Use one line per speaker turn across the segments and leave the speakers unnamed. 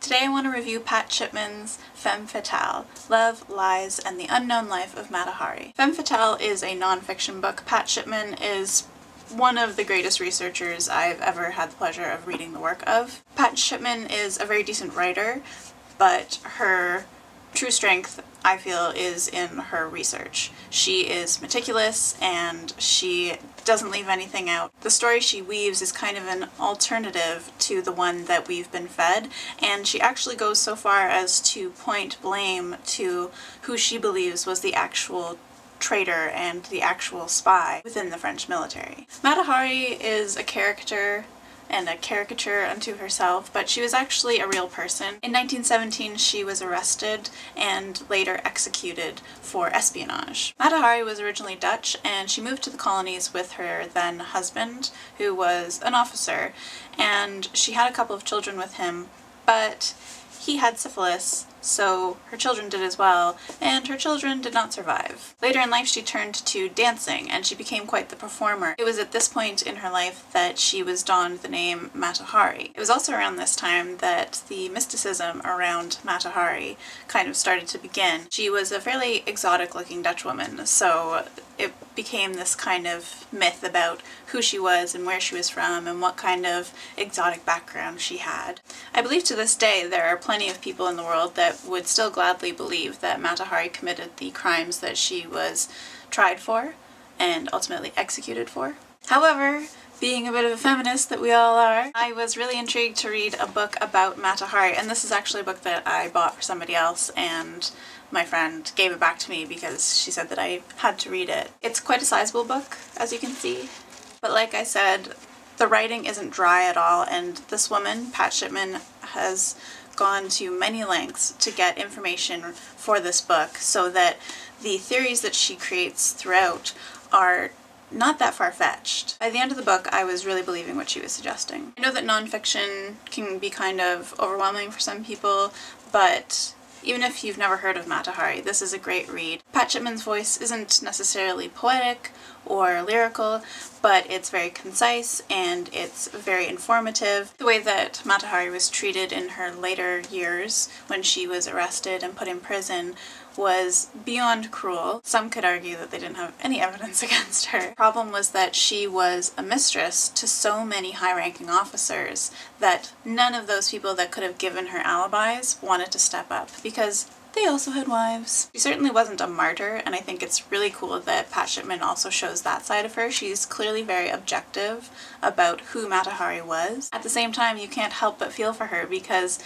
Today I want to review Pat Shipman's Femme Fatale, Love, Lies, and the Unknown Life of Mata Hari. Femme Fatale is a non-fiction book. Pat Shipman is one of the greatest researchers I've ever had the pleasure of reading the work of. Pat Shipman is a very decent writer, but her true strength, I feel, is in her research. She is meticulous and she doesn't leave anything out. The story she weaves is kind of an alternative to the one that we've been fed, and she actually goes so far as to point blame to who she believes was the actual traitor and the actual spy within the French military. Mata Hari is a character and a caricature unto herself, but she was actually a real person. In 1917 she was arrested and later executed for espionage. Mata Hari was originally Dutch and she moved to the colonies with her then husband, who was an officer, and she had a couple of children with him, but he had syphilis, so her children did as well, and her children did not survive. Later in life she turned to dancing, and she became quite the performer. It was at this point in her life that she was donned the name Mata Hari. It was also around this time that the mysticism around Mata Hari kind of started to begin. She was a fairly exotic looking Dutch woman, so it became this kind of myth about who she was and where she was from and what kind of exotic background she had. I believe to this day there are plenty of people in the world that would still gladly believe that Mata Hari committed the crimes that she was tried for and ultimately executed for. However, being a bit of a feminist that we all are, I was really intrigued to read a book about Mata Hari, and this is actually a book that I bought for somebody else, and my friend gave it back to me because she said that I had to read it. It's quite a sizable book, as you can see, but like I said, the writing isn't dry at all, and this woman, Pat Shipman, has gone to many lengths to get information for this book so that the theories that she creates throughout are not that far-fetched. By the end of the book, I was really believing what she was suggesting. I know that nonfiction can be kind of overwhelming for some people, but even if you've never heard of Mata Hari, this is a great read. Pat Shipman's voice isn't necessarily poetic or lyrical, but it's very concise and it's very informative. The way that Mata Hari was treated in her later years when she was arrested and put in prison was beyond cruel. Some could argue that they didn't have any evidence against her. The problem was that she was a mistress to so many high-ranking officers that none of those people that could have given her alibis wanted to step up because they also had wives. She certainly wasn't a martyr, and I think it's really cool that Pat Shipman also shows that side of her. She's clearly very objective about who Mata Hari was. At the same time, you can't help but feel for her because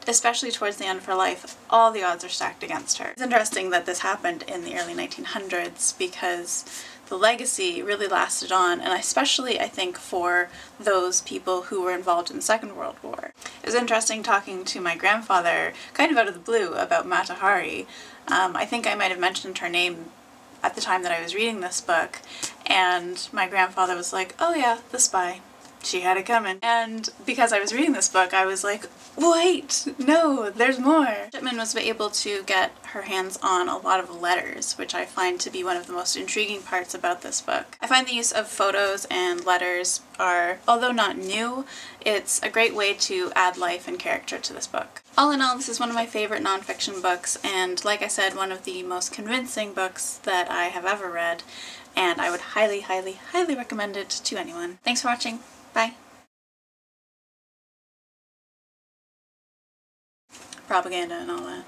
especially towards the end of her life, all the odds are stacked against her. It's interesting that this happened in the early 1900s because the legacy really lasted on, and especially I think for those people who were involved in the Second World War. It was interesting talking to my grandfather kind of out of the blue about Mata Hari. I think I might have mentioned her name at the time that I was reading this book, and my grandfather was like, "Oh yeah, the spy. She had it coming." And because I was reading this book, I was like, wait, no, there's more. Shipman was able to get her hands on a lot of letters, which I find to be one of the most intriguing parts about this book. I find the use of photos and letters are, although not new, it's a great way to add life and character to this book. All in all, this is one of my favorite nonfiction books, and like I said, one of the most convincing books that I have ever read, and I would highly, highly, highly recommend it to anyone. Thanks for watching. Bye. Propaganda and all that.